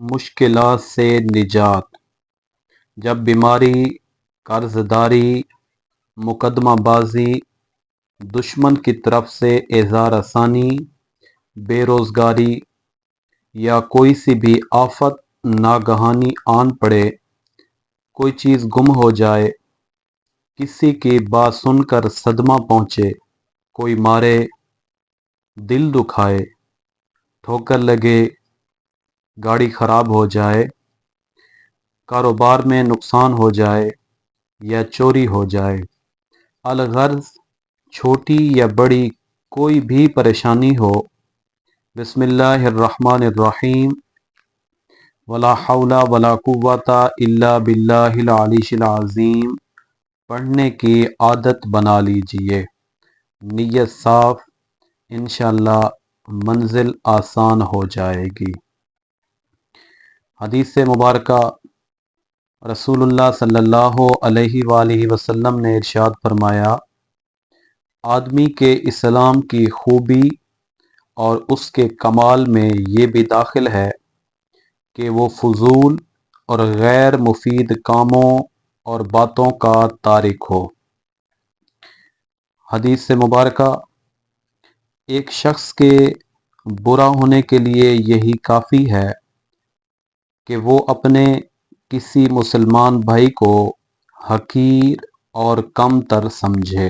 مشکلات سے نجات۔ جب بیماری، قرض داری، مقدمہ بازی، دشمن کی طرف سے ایذا رسانی، بے روزگاری یا کوئی سی بھی آفت ناگہانی آن پڑے، کوئی چیز گم ہو جائے، کسی کی بات سن کر صدمہ پہنچے، کوئی مارے، دل دکھائے، ٹھوکر لگے، گاڑی خراب ہو جائے، کاروبار میں نقصان ہو جائے یا چوری ہو جائے، الغرض چھوٹی یا بڑی کوئی بھی پریشانی ہو، بسم اللہ الرحمن الرحیم ولا حول ولا قوۃ الا باللہ العلی العظیم پڑھنے کی عادت بنا لیجئے۔ نیت صاف، انشاءاللہ منزل آسان ہو جائے گی۔ حدیث مبارکہ، رسول اللہ صلی اللہ علیہ وآلہ وسلم نے ارشاد فرمایا، آدمی کے اسلام کی خوبی اور اس کے کمال میں یہ بھی داخل ہے کہ وہ فضول اور غیر مفید کاموں اور باتوں کا تارک ہو۔ حدیث مبارکہ، ایک شخص کے برا ہونے کے لیے یہی کافی ہے کہ وہ اپنے کسی مسلمان بھائی کو حقیر اور کم تر سمجھے۔